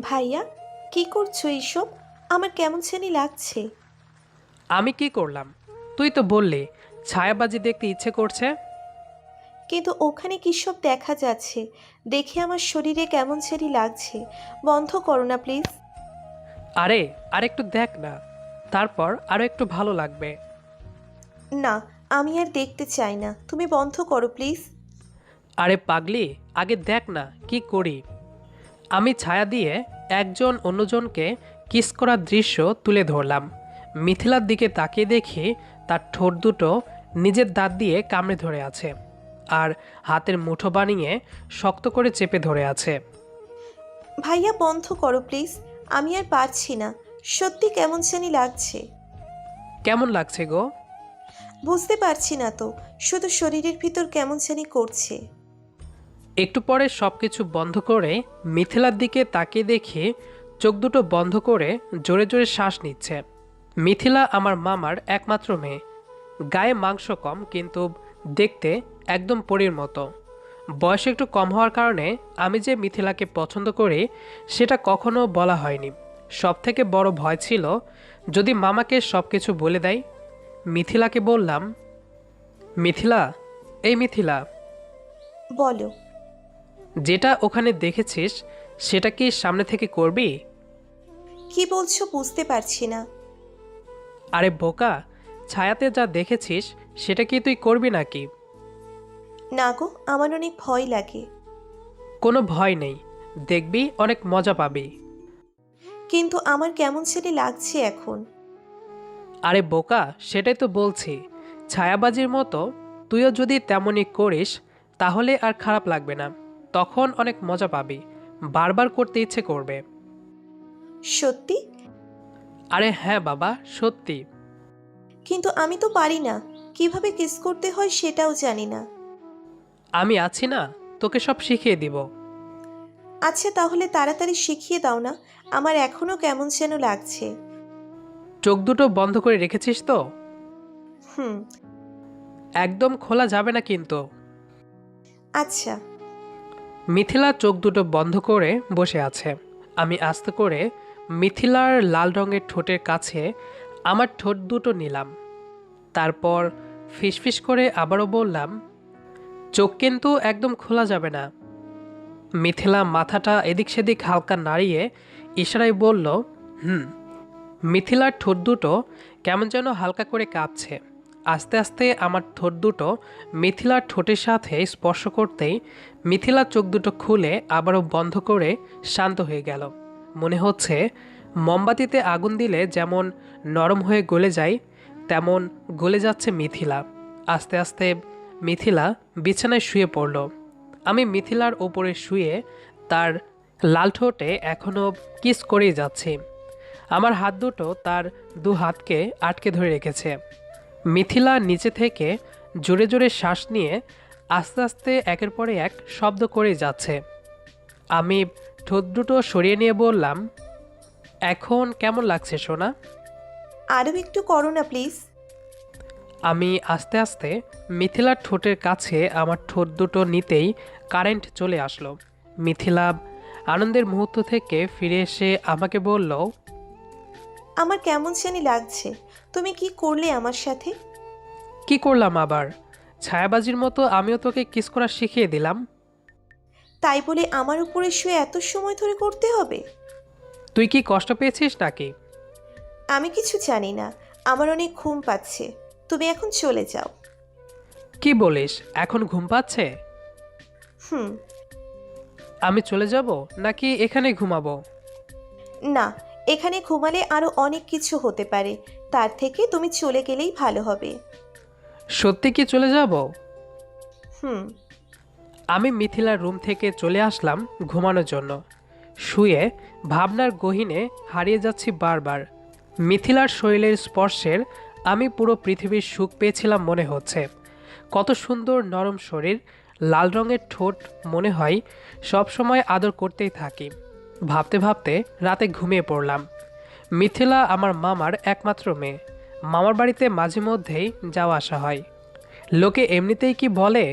ভাইয়া, কি করছো এইসব? আমার কেমন জানি লাগছে। আমি কি করলাম? তুই তো বললি ছায়াবাজি দেখতে ইচ্ছে করছে। কিন্তু ওখানে কি সব দেখা যাচ্ছে, দেখে আমার শরীরে কেমন জানি লাগছে। বন্ধ করো না প্লিজ। আরে আরেকটু দেখ না, তারপর আরো একটু ভালো লাগবে। না, আমি আর দেখতে চাই না, তুমি বন্ধ করো প্লিজ। আরে পাগলি, আগে দেখ না কি করি। আমি ছায়া দিয়ে একজন অন্যজনকে কিস করার দৃশ্য তুলে ধরলাম। মিথিলার দিকে তাকিয়ে দেখি তার ঠোঁট দুটো নিজের দাঁত দিয়ে কামড়ে ধরে আছে, আর হাতের মুঠো বানিয়ে শক্ত করে চেপে ধরে আছে। ভাইয়া বন্ধ করো প্লিজ, আমি আর পারছি না। সত্যি কেমন জানি লাগছে। কেমন লাগছে গো? বুঝতে পারছি না তো, শুধু শরীরের ভিতর কেমন জানি করছে। একটু পরে সবকিছু বন্ধ করে মিথিলার দিকে তাকিয়ে দেখি চোখ দুটো বন্ধ করে জোরে জোরে শ্বাস নিচ্ছে। মিথিলা আমার মামার একমাত্র মেয়ে। গায়ে মাংস কম, কিন্তু দেখতে একদম পরীর মতো। বয়স একটু কম হওয়ার কারণে আমি যে মিথিলাকে পছন্দ করি সেটা কখনো বলা হয়নি। সবথেকে বড় ভয় ছিল যদি মামাকে সব কিছু বলে দেয়। মিথিলাকে বললাম, মিথিলা, এই মিথিলা, বলো। যেটা ওখানে দেখেছিস সেটা কি সামনে থেকে করবি? কি বলছো বুঝতে পারছি না। আরে বোকা, ছায়াতে যা দেখেছিস সেটা কি তুই করবি নাকি? না গো, আমার অনেক ভয় লাগে। কোনো ভয় নেই, দেখবি অনেক মজা পাবি। কিন্তু আমার কেমন জানি লাগছে এখন। আরে বোকা, সেটাই তো বলছি। ছায়াবাজির মতো তুইও যদি তেমনই করিস তাহলে আর খারাপ লাগবে না, তখন অনেক মজা পাবি, বারবার করতে ইচ্ছে করবে। সত্যি? আরে হ্যাঁ বাবা, সত্যি। কিন্তু আমি তো পারি না, কিভাবে কিস করতে হয় সেটাও জানি না। আমি আছি না, তোকে সব শিখিয়ে দিব। আচ্ছা তাহলে তাড়াতাড়ি শিখিয়ে দাও না, আমার এখনো কেমন যেন লাগছে। চোখ দুটো বন্ধ করে রেখেছিস তো? হুম। একদম খোলা যাবে না কিন্তু। আচ্ছা। মিথিলা চোখ দুটো বন্ধ করে বসে আছে। আমি আস্তে করে মিথিলার লাল রঙের ঠোঁটের কাছে আমার ঠোঁট দুটো নিলাম। তারপর ফিসফিস করে আবারও বললাম, চোখ কিন্তু একদম খোলা যাবে না। মিথিলা মাথাটা এদিক সেদিক হালকা নাড়িয়ে ইশারায় বলল, হুম। মিথিলার ঠোঁট দুটো কেমন যেন হালকা করে কাঁপছে। আস্তে আস্তে আমার ঠোঁট দুটো মিথিলার ঠোঁটের সাথে স্পর্শ করতেই মিথিলার চোখ দুটো খুলে আবারও বন্ধ করে শান্ত হয়ে গেল। মনে হচ্ছে মোমবাতিতে আগুন দিলে যেমন নরম হয়ে গলে যায়, তেমন গলে যাচ্ছে মিথিলা। আস্তে আস্তে মিথিলা বিছানায় শুয়ে পড়ল। আমি মিথিলার ওপরে শুয়ে তার লাল ঠোঁটে এখনও কিস করেই যাচ্ছি। আমার হাত দুটো তার দু হাতকে আটকে ধরে রেখেছে। মিথিলা নিচে থেকে জোরে জোরে শ্বাস নিয়ে আস্তে আস্তে একের পরে এক শব্দ করে যাচ্ছে। আমি ঠোঁট দুটো সরিয়ে নিয়ে বললাম, এখন কেমন লাগছে সোনা? আরও একটু করো না প্লিজ। আমি আস্তে আস্তে মিথিলার ঠোঁটের কাছে আমার ঠোঁট দুটো নিতেই কারেন্ট চলে আসলো। মিথিলা আনন্দের মুহূর্ত থেকে ফিরে এসে আমাকে বলল, আমার কেমন জানি লাগছে। তুমি কি করলে আমার সাথে? কি করলাম আবার? ছায়াবাজির মতো আমিও তোকে কিস করা শিখিয়ে দিলাম। তাই বলে আমার উপরে শুয়ে এত সময় ধরে করতে হবে? তুই কি কষ্ট পেয়েছিস নাকি? আমি কিছু জানি না, আমার অনেক ঘুম পাচ্ছে। তুমি এখন চলে যাও। কি বলিস, এখন ঘুম পাচ্ছে? হুম। আমি চলে যাব নাকি এখানে ঘুমাবো? না, এখানে ঘুমালে আরো অনেক কিছু হতে পারে, তার থেকে তুমি চলে গেলেই ভালো হবে। সত্যি কি চলে যাব? হুম। আমি মিথিলার রুম থেকে চলে আসলাম ঘুমানোর জন্য। শুয়ে ভাবনার গহীনে হারিয়ে যাচ্ছি বারবার। মিথিলার শরীরের স্পর্শের আমি পুরো পৃথিবীর সুখ পেয়েছিলাম মনে হচ্ছে। কত সুন্দর নরম শরীর, লাল রঙের ঠোঁট, মনে হয় সব সময় আদর করতেই থাকি। ভাবতে ভাবতে রাতে ঘুমিয়ে পড়লাম। মিথিলা আমার মামার একমাত্র মেয়ে। মামার বাড়িতে মাঝে মধ্যেই যাওয়া আসা হয়। লোকে এমনিতেই কি বলে,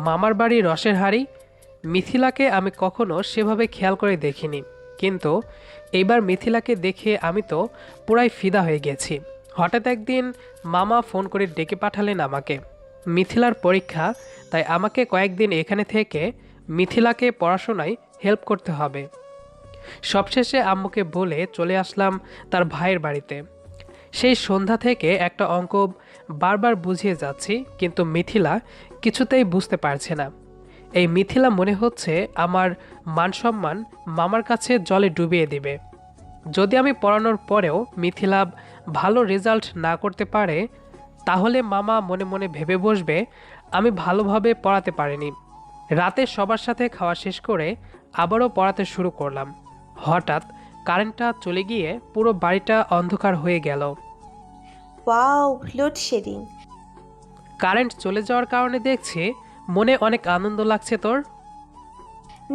মামার বাড়ি রসের হাঁড়ি। মিথিলাকে আমি কখনো সেভাবে খেয়াল করে দেখিনি, কিন্তু এইবার মিথিলাকে দেখে আমি তো পুরাই ফিদা হয়ে গেছি। হঠাৎ একদিন মামা ফোন করে ডেকে পাঠালেন আমাকে। মিথিলার পরীক্ষা, তাই আমাকে কয়েকদিন এখানে থেকে মিথিলাকে পড়াশোনায় হেল্প করতে হবে। সবশেষে আম্মুকে বলে চলে আসলাম তার ভাইয়ের বাড়িতে। সেই সন্ধ্যা থেকে একটা অঙ্ক বারবার বুঝিয়ে যাচ্ছি, কিন্তু মিথিলা কিছুতেই বুঝতে পারছে না। এই মিথিলা মনে হচ্ছে আমার মানসম্মান মামার কাছে জলে ডুবিয়ে দিবে। যদি আমি পড়ানোর পরেও মিথিলা ভালো রেজাল্ট না করতে পারে, তাহলে মামা মনে মনে ভেবে বসবে আমি ভালোভাবে পড়াতে পারিনি। রাতে সবার সাথে খাওয়া শেষ করে আবারও পড়াতে শুরু করলাম। হঠাৎ কারেন্টটা চলে গিয়ে পুরো বাড়িটা অন্ধকার হয়ে গেল। Wow, load shedding. কারেন্ট চলে যাওয়ার কারণে দেখছি মনে অনেক আনন্দ লাগছে তোর।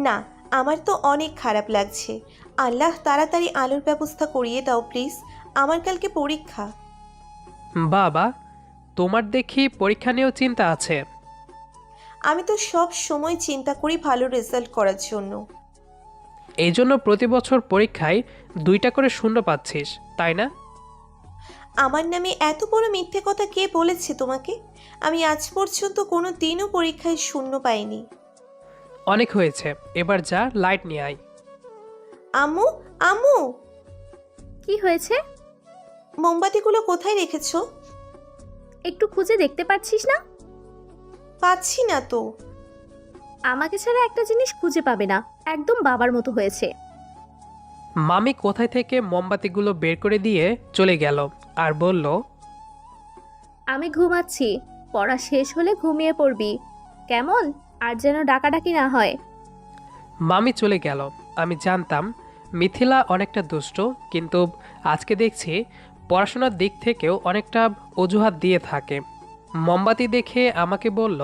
না, আমার তো অনেক খারাপ লাগছে। আল্লাহ তাড়াতাড়ি আলোর ব্যবস্থা করিয়ে দাও প্লিজ, আমার কালকে পরীক্ষা। বাবা, তোমার দেখি পরীক্ষা নিয়েও চিন্তা আছে। আমি তো সব সময় চিন্তা করি ভালো রেজাল্ট করার জন্য। এই জন্য প্রতি বছর পরীক্ষায় 2টা করে শূন্য পাচ্ছিস, তাই না? আমার নামে এত বড় মিথ্যে কথা কে বলেছে তোমাকে? আমি আজ পর্যন্ত কোনো দিনও পরীক্ষায় শূন্য পাইনি। অনেক হয়েছে, এবার যা লাইট নিয়ে আয়। আম্মু, আম্মু, কি হয়েছে? মোমবাতিগুলো কোথায় রেখেছো? একটু খুঁজে দেখতে পাচ্ছিস না? পাচ্ছি না তো। আমাকে ছাড়া একটা জিনিস খুঁজে পাবে না, একদম বাবার মতো হয়েছে। মামি কোথায় থেকে মোমবাতিগুলো বের করে দিয়ে চলে গেল আর বলল, আমি ঘুমাচ্ছি, পড়া শেষ হলে ঘুমিয়ে পড়বি কেমন? আর যেন ডাকাডাকি না হয়। মামি চলে গেল। আমি জানতাম মিথিলা অনেকটা দুষ্ট, কিন্তু আজকে দেখছি পড়াশোনার দিক থেকেও অনেকটা অজুহাত দিয়ে থাকে। মোমবাতি দেখে আমাকে বলল,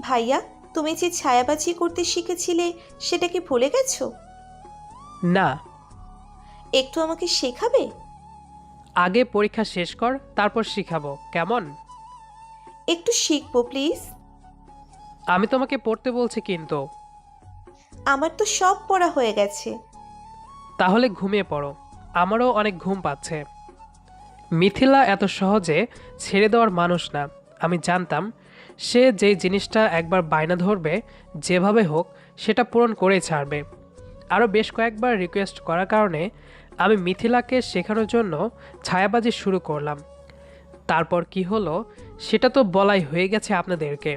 ভাইয়া, তুমি যে ছায়াবাজি করতে শিখেছিলে সেটা কি ভুলে গেছো? না, একটু আমাকে শেখাবে? আগে পরীক্ষা শেষ কর, তারপর শিখাবো, কেমন? একটু শিখবো প্লিজ। আমি তোমাকে পড়তে বলছি কিন্তু। আমার তো সব পড়া হয়ে গেছে। তাহলে ঘুমিয়ে পড়ো, আমারও অনেক ঘুম পাচ্ছে। মিথিলা এত সহজে ছেড়ে দেওয়ার মানুষ না। আমি জানতাম সে যেই জিনিসটা একবার বায়না ধরবে, যেভাবে হোক সেটা পূরণ করেই ছাড়বে। আরও বেশ কয়েকবার রিকোয়েস্ট করার কারণে আমি মিথিলাকে শেখানোর জন্য ছায়াবাজি শুরু করলাম। তারপর কি হলো সেটা তো বলাই হয়ে গেছে আপনাদেরকে।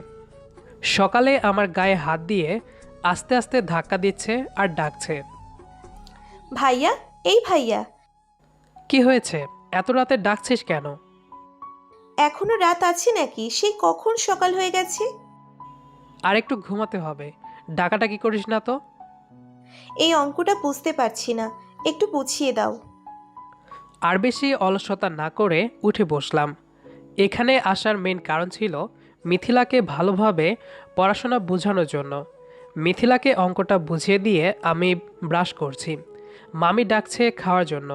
সকালে আমার গায়ে হাত দিয়ে আস্তে আস্তে ধাক্কা দিচ্ছে আর ডাকছে। ভাইয়া, এই ভাইয়া। কি হয়েছে, এত রাতে ডাকছিস কেন? এখনো রাত আছে নাকি? সেই কখন সকাল হয়ে গেছে। আর একটু ঘুমাতে হবে, ডাকাডাকি করিস না তো। এই অঙ্কটা বুঝতে পারছি না, একটু বুঝিয়ে দাও। আর বেশি অলসতা না করে উঠে বসলাম। এখানে আসার মেন কারণ ছিল মিথিলাকে ভালোভাবে পড়াশোনা বোঝানোর জন্য। মিথিলাকে অঙ্কটা বুঝিয়ে দিয়ে আমি ব্রাশ করছি। মামি ডাকছে খাওয়ার জন্য।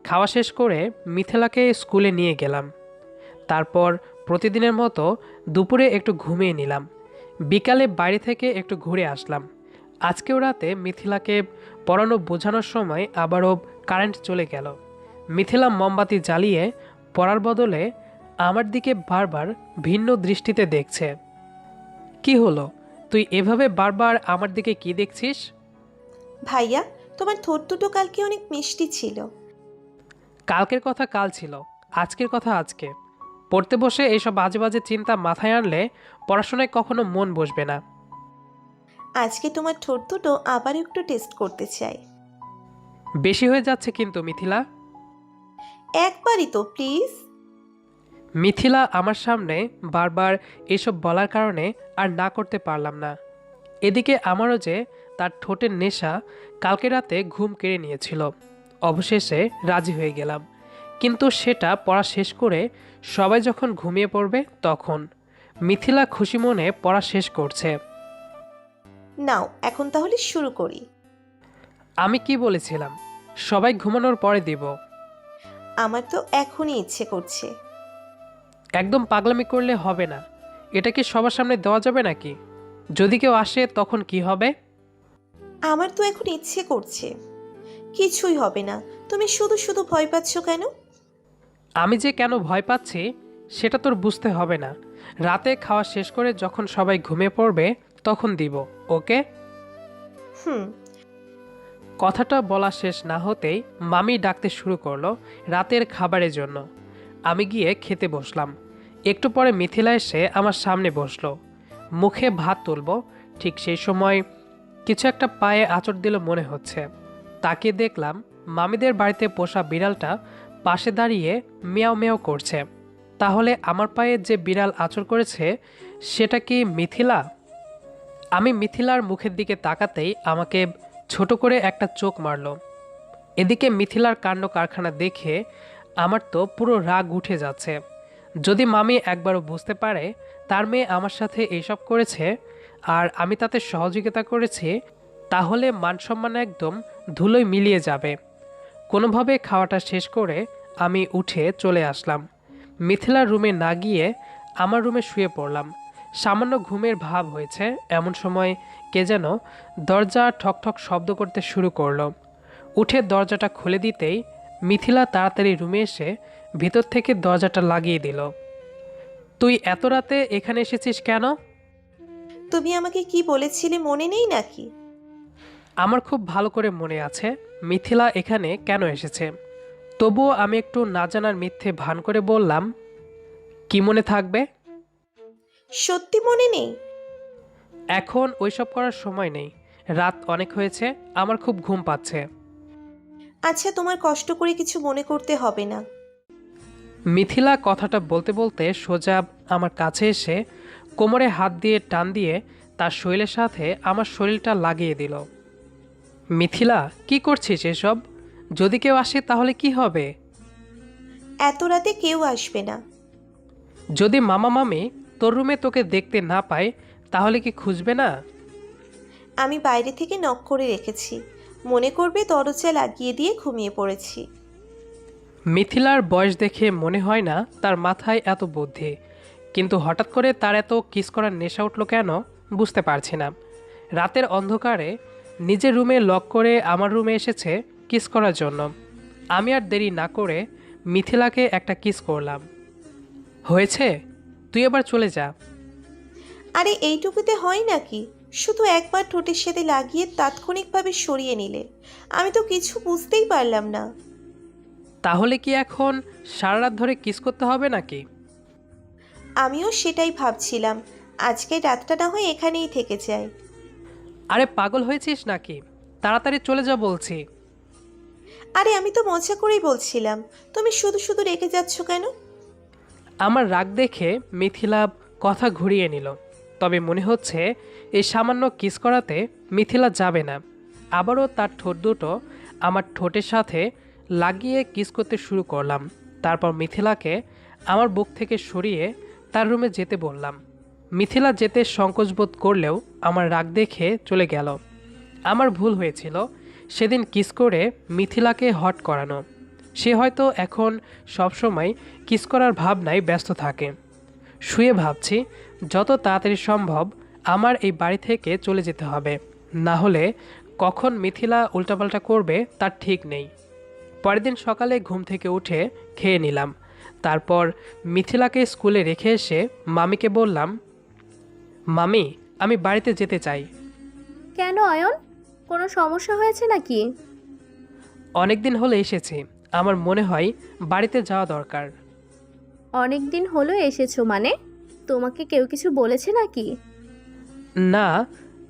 খাওয়া শেষ করে মিথিলাকে স্কুলে নিয়ে গেলাম। তারপর প্রতিদিনের মতো দুপুরে একটু ঘুমিয়ে নিলাম। বিকালে বাইরে থেকে একটু ঘুরে আসলাম। আজকেও রাতে মিথিলাকে পড়ানো বোঝানোর সময় আবারও কারেন্ট চলে গেল। মিথিলা মোমবাতি জ্বালিয়ে পড়ার বদলে আমার দিকে বারবার ভিন্ন দৃষ্টিতে দেখছে। কি হলো, তুই এভাবে বারবার আমার দিকে কি দেখছিস? ভাইয়া, তোমার ঠোঁট দুটো কালকে অনেক মিষ্টি ছিল। কালকের কথা কাল ছিল, আজকের কথা আজকে। পড়তে বসে এইসব বাজে বাজে চিন্তা মাথায় আনলে পড়াশোনায় কখনো মন বসবে না। আজকে তোমার ঠোঁট দুটো আবার একটু টেস্ট করতে চাই। বেশি হয়ে যাচ্ছে কিন্তু মিথিলা। একবারই তো প্লিজ। মিথিলা আমার সামনে বারবার এসব বলার কারণে আর না করতে পারলাম না। এদিকে আমারও যে তার ঠোঁটের নেশা কালকে রাতে ঘুম কেড়ে নিয়েছিল। অবশেষে রাজি হয়ে গেলাম, কিন্তু সেটা পড়া শেষ করে সবাই যখন ঘুমিয়ে পড়বে তখন। মিথিলা খুশি মনে পড়া শেষ করছে। নাও, এখন তাহলে শুরু করি। আমি কি বলেছিলাম সবাই ঘুমানোর পরে দিব? আমার তো এখনই ইচ্ছে করছে। একদম পাগলামি করলে হবে না, এটা কি সবার সামনে দেওয়া যাবে নাকি? যদি কেউ আসে তখন কি হবে? আমার তো এখন ইচ্ছে করছে। কিছুই হবে না। তুমি শুধু শুধু ভয় পাচ্ছ কেন? আমি যে কেন ভয় পাচ্ছি সেটা তোর বুঝতে হবে না। রাতে খাওয়া শেষ করে যখন সবাই ঘুমিয়ে পড়বে তখন দিব, ওকে? হুম। কথাটা বলা শেষ না হতেই মামি ডাকতে শুরু করলো রাতের খাবারের জন্য। আমি গিয়ে খেতে বসলাম। একটু পরে মিথিলা এসে আমার সামনে বসলো। মুখে ভাত তুলবো, ঠিক সেই সময় কিছু একটা পায়ে আঁচড় দিল মনে হচ্ছে। তাকে দেখলাম মামিদের বাড়িতে পোষা বিড়ালটা পাশে দাঁড়িয়ে মিয়াও মিয়াও করছে। তাহলে আমার পায়ে যে বিড়াল আঁচড় করেছে সেটা কি মিথিলা? আমি মিথিলার মুখের দিকে তাকাতেই আমাকে ছোট করে একটা চোখ মারলো। এদিকে মিথিলার কাণ্ড কারখানা দেখে আমার তো পুরো রাগ উঠে যাচ্ছে। যদি মামি একবারও বুঝতে পারে তার মেয়ে আমার সাথে এইসব করেছে আর আমি তাতে সহযোগিতা করেছি, তাহলে মানসম্মান একদম ধুলোয় মিলিয়ে যাবে। কোনোভাবে খাওয়াটা শেষ করে আমি উঠে চলে আসলাম। মিথিলার রুমে না গিয়ে আমার রুমে শুয়ে পড়লাম। সামান্য ঘুমের ভাব হয়েছে এমন সময় কে যেন দরজা ঠকঠক শব্দ করতে শুরু করলো। উঠে দরজাটা খুলে দিতেই মিথিলা তাড়াতাড়ি রুমে এসে ভিতর থেকে দরজাটা লাগিয়ে দিল। তুই এত রাতে এখানে এসেছিস কেন? তুমি আমাকে কি বলেছিলে মনে নেই নাকি? আমার খুব ভালো করে মনে আছে মিথিলা এখানে কেন এসেছে। তবুও আমি একটু না জানার মিথ্যে ভান করে বললাম, কি মনে থাকবে? সত্যি মনে নেই? এখন ওইসব করার সময় নেই। রাত অনেক হয়েছে, আমার খুব ঘুম পাচ্ছে। আচ্ছা, তোমার কষ্ট করে কিছু মনে করতে হবে না। মিথিলা কথাটা বলতে বলতে সোজা আমার কাছে এসে কোমরে হাত দিয়ে টান দিয়ে তার শরীরের সাথে আমার শরীরটা লাগিয়ে দিল। মিথিলা, কি করছিস এসব? যদি কেউ আসে তাহলে কি হবে? এত রাতে কেউ আসবে না। যদি মামা মামি তোর রুমে তোকে দেখতে না পায় তাহলে কি খুঁজবে না? আমি বাইরে থেকে নক করে রেখেছি। মনে করবে দরজা লাগিয়ে দিয়ে ঘুমিয়ে পড়েছি। মিথিলার বয়স দেখে মনে হয় না তার মাথায় এত বুদ্ধি, কিন্তু হঠাৎ করে তার এত কিস করার নেশা উঠল কেন বুঝতে পারছি না। রাতের অন্ধকারে নিজের রুমে লক করে আমার রুমে এসেছে কিস করার জন্য। আমি আর দেরি না করে মিথিলাকে একটা কিস করলাম। হয়েছে, তুই এবার চলে যা। আরে এইটুকুতে হয় নাকি? শুধু একবার ঠোঁটের সাথে লাগিয়ে তাৎক্ষণিকভাবে সরিয়ে নিলে। আমি তো কিছু বুঝতেই পারলাম না। তাহলে কি এখন সারা রাত ধরে কিস করতে হবে নাকি? আমিও সেটাই ভাবছিলাম। আজকে রাতটা না হয় এখানেই থেকে যায়। আরে পাগল হয়েছিস নাকি? তাড়াতাড়ি চলে যা বলছি। আরে আমি তো মজা করেই বলছিলাম। তুমি শুধু শুধু রেগে যাচ্ছ কেন? আমার রাগ দেখে মিথিলা কথা ঘুরিয়ে নিল। তবে মনে হচ্ছে এই সামান্য কিস করাতে মিথিলা যাবে না। আবারও তার ঠোঁট দুটো আমার ঠোঁটের সাথে লাগিয়ে কিস করতে শুরু করলাম। তারপর মিথিলাকে আমার বুক থেকে সরিয়ে তার রুমে যেতে বললাম। মিথিলা যেতে সংকোচ বোধ করলেও আমার রাগ দেখে চলে গেল। আমার ভুল হয়েছিল সেদিন কিস করে মিথিলাকে হট করানো। সে হয়তো এখন সবসময় কিস করার ভাবনায় ব্যস্ত থাকে। শুয়ে ভাবছি যত তাড়াতাড়ি সম্ভব আমার এই বাড়ি থেকে চলে যেতে হবে, না হলে কখন মিথিলা উল্টাপাল্টা করবে তার ঠিক নেই। পরের দিন সকালে ঘুম থেকে উঠে খেয়ে নিলাম। তারপর মিথিলাকে স্কুলে রেখে এসে মামিকে বললাম, মামি, আমি বাড়িতে যেতে চাই। কেন অয়ন, কোনো সমস্যা হয়েছে নাকি? অনেক দিন হলে এসেছি, আমার মনে হয় বাড়িতে যাওয়া দরকার। অনেক দিন হলো এসেছো মানে? তোমাকে কেউ কিছু বলেছে নাকি? না,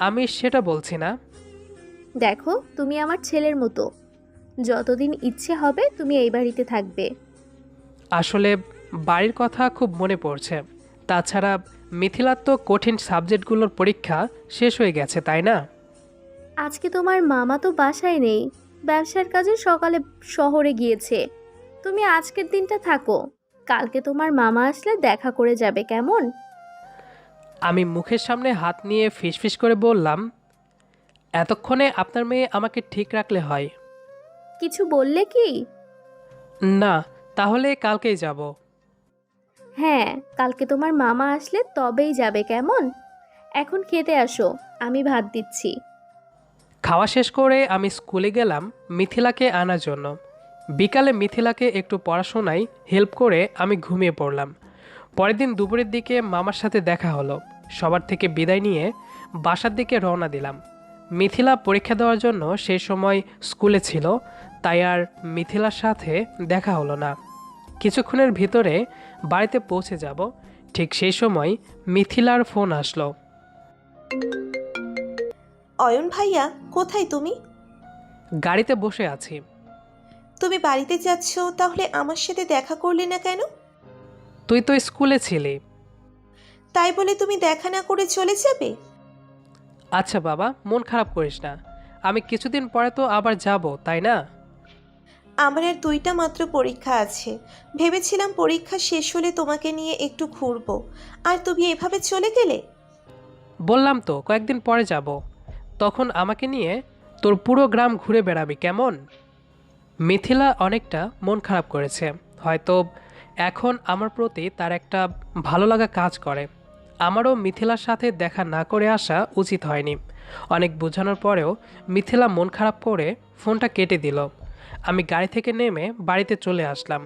আমি সেটা বলছি না। দেখো, তুমি আমার ছেলের মতো। যতদিন ইচ্ছে হবে তুমি এই বাড়িতে থাকবে। আসলে বাড়ির কথা খুব মনে পড়ছে। তাছাড়া মিথিলার তো কঠিন সাবজেক্টগুলোর পরীক্ষা শেষ হয়ে গেছে, তাই না? আজকে তোমার মামা তো বাসায় নেই, ব্যবসার কাজে সকালে শহরে গিয়েছে। তুমি আজকের দিনটা থাকো, কালকে তোমার মামা আসলে দেখা করে যাবে, কেমন? আমি মুখের সামনে হাত নিয়ে ফিসফিস করে বললাম, এতক্ষণে আপনার মেয়ে আমাকে ঠিক রাখলে হয়। কিছু বললে কি? না, তাহলে কালকেই যাব। হ্যাঁ, কালকে তোমার মামা আসলে তবেই যাবে, কেমন? এখন খেতে আসো, আমি ভাত দিচ্ছি। খাওয়া শেষ করে আমি স্কুলে গেলাম মিথিলাকে আনার জন্য। বিকালে মিথিলাকে একটু পড়াশোনায় হেল্প করে আমি ঘুমিয়ে পড়লাম। পরের দিন দুপুরের দিকে মামার সাথে দেখা হলো। সবার থেকে বিদায় নিয়ে বাসার দিকে রওনা দিলাম। মিথিলা পরীক্ষা দেওয়ার জন্য সেই সময় স্কুলে ছিল, তাই আর মিথিলার সাথে দেখা হলো না। কিছুক্ষণের ভিতরে বাড়িতে পৌঁছে যাব, ঠিক সেই সময় মিথিলার ফোন আসলো। অয়ন ভাইয়া, কোথায় তুমি? গাড়িতে বসে আছি। তুমি বাড়িতে যাচ্ছ, তাহলে আমার সাথে দেখা করলে না কেন? তুই তো স্কুলে ছিলি। তাই বলে তুমি দেখা না করে চলে যাবে? আচ্ছা বাবা, মন খারাপ করিস না, আমি কিছুদিন পরে তো আবার যাব, তাই না? আমার আর 2টা মাত্র পরীক্ষা আছে। ভেবেছিলাম পরীক্ষা শেষ হলে তোমাকে নিয়ে একটু ঘুরবো, আর তুমি এভাবে চলে গেলে। বললাম তো কয়েকদিন পরে যাব, তখন আমাকে নিয়ে তোর পুরো গ্রাম ঘুরে বেড়াবি, কেমন? মিথিলা অনেকটা মন খারাপ করেছে। হয়তো এখন আমার প্রতি তার একটা ভালো লাগা কাজ করে। আমারও মিথিলার সাথে দেখা না করে আসা উচিত হয়নি। অনেক বোঝানোর পরেও মিথিলা মন খারাপ করে ফোনটা কেটে দিল। আমি গাড়ি থেকে নেমে বাড়িতে চলে আসলাম।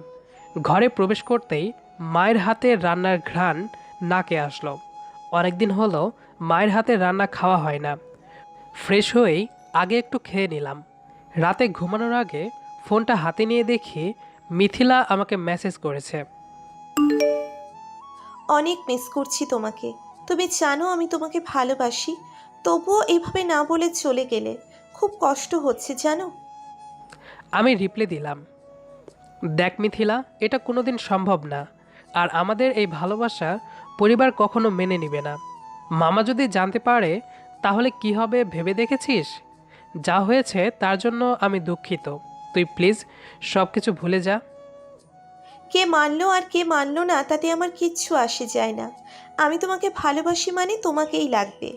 ঘরে প্রবেশ করতেই মায়ের হাতে রান্নার ঘ্রাণ নাকে আসলো। অনেকদিন হলো মায়ের হাতে রান্না খাওয়া হয় না। ফ্রেশ হয়েই আগে একটু খেয়ে নিলাম। রাতে ঘুমানোর আগে ফোনটা হাতে নিয়ে দেখি মিথিলা আমাকে মেসেজ করেছে। অনেক মিস করছি তোমাকে। তুমি জানো আমি তোমাকে ভালোবাসি, তবুও এভাবে না বলে চলে গেলে খুব কষ্ট হচ্ছে জানো। আমি রিপ্লাই দিলাম, দেখ মিথিলা, এটা কোনোদিন সম্ভব না। আর আমাদের এই ভালোবাসা পরিবার কখনো মেনে নেবে না। মামা যদি জানতে পারে তাহলে কি হবে ভেবে দেখেছিস? যা হয়েছে তার জন্য আমি দুঃখিত। তুই প্লিজ সব কিছু ভুলে যা। কে মানলো আর কে মানলো না তাতে আমার কিচ্ছু আসে যায় না। আমি তোমাকে ভালোবাসি মানে তোমাকেই লাগবে।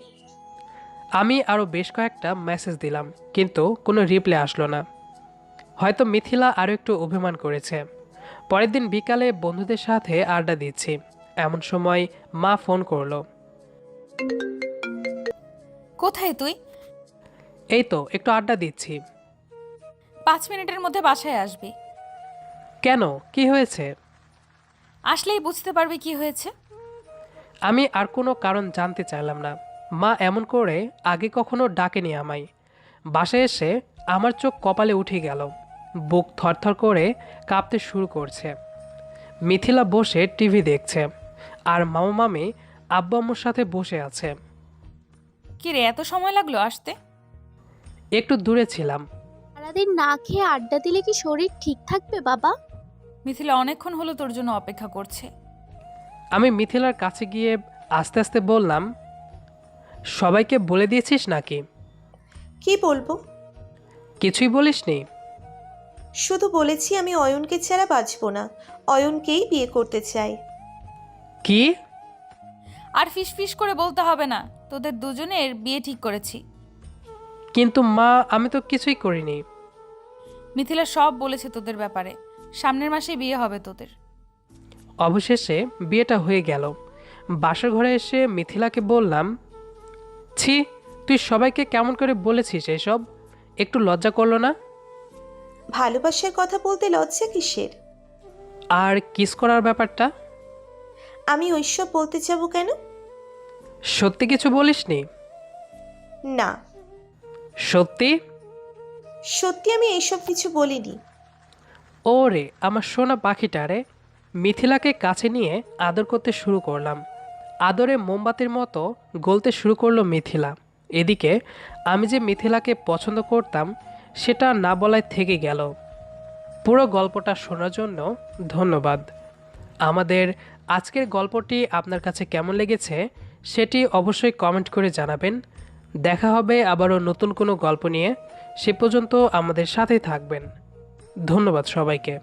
আমি আরও বেশ কয়েকটা মেসেজ দিলাম, কিন্তু কোনো রিপ্লাই আসলো না। হয়তো মিথিলা আরও একটু অভিমান করেছে। পরের দিন বিকালে বন্ধুদের সাথে আড্ডা দিচ্ছি, এমন সময় মা ফোন করলো। কোথায় তুই? এই তো একটু আড্ডা দিচ্ছি। 5 মিনিটের মধ্যে বাসায় আসবি। কেন, কি হয়েছে? আসলেই বুঝতে পারবি কি হয়েছে। আমি আর কোনো কারণ জানতে চাইলাম না। মা এমন করে আগে কখনো ডাকেনি আমায়। বাসায় এসে আমার চোখ কপালে উঠে গেল, বুক থরথর করে কাঁপতে শুরু করছে। মিথিলা বসে টিভি দেখছে, আর মামা মামি আব্বু আম্মুর সাথে বসে আছে। কি রে, এত সময় লাগলো আসতে? একটু দূরে ছিলাম। সারাদিন না খেয়ে আড্ডা দিলে কি শরীর ঠিক থাকবে বাবা? মিথিলা অনেকক্ষণ হলো তোর জন্য অপেক্ষা করছে। আমি মিথিলার কাছে গিয়ে আস্তে আস্তে বললাম, সবাইকে বলে দিয়েছিস নাকি? কি বলবো? কিছুই বলিসনি? শুধু বলেছি আমি অয়নকে ছাড়া বাঁচবো না, অয়নকেই বিয়ে করতে চাই। কি? আর ফিস করে বলতে হবে না, তোদের দুজনের বিয়ে ঠিক করেছি। কিন্তু মা, আমি তো কিছুই করিনি। মিথিলা সব বলেছে তোদের ব্যাপারে। সামনের মাসেই বিয়ে হবে তোদের। অবশেষে বিয়েটা হয়ে গেল। বাসার ঘরে এসে মিথিলাকে বললাম, ছি, তুই সবাইকে কেমন করে বলেছিস এসব? একটু লজ্জা করলো না? ভালোবাসার কথা বলতে লজ্জা কিসের? আর কিস করার ব্যাপারটা? আমি ওইসব বলতে যাব কেন? সত্যি কিছু বলিসনি? না, সত্যি? সত্যি আমি এইসব কিছু বলিনি। ওরে আমার সোনা পাখিটারে। মিথিলাকে কাছে নিয়ে আদর করতে শুরু করলাম। আদরে মোমবাতির মতো গলতে শুরু করলো মিথিলা। এদিকে আমি যে মিথিলাকে পছন্দ করতাম সেটা না বলায় থেকে গেল। পুরো গল্পটা শোনার জন্য ধন্যবাদ। আমাদের আজকের গল্পটি আপনার কাছে কেমন লেগেছে সেটি অবশ্যই কমেন্ট করে জানাবেন। দেখা হবে আবারও নতুন কোনো গল্প নিয়ে। সে পর্যন্ত আমাদের সাথেই থাকবেন। ধন্যবাদ সবাইকে।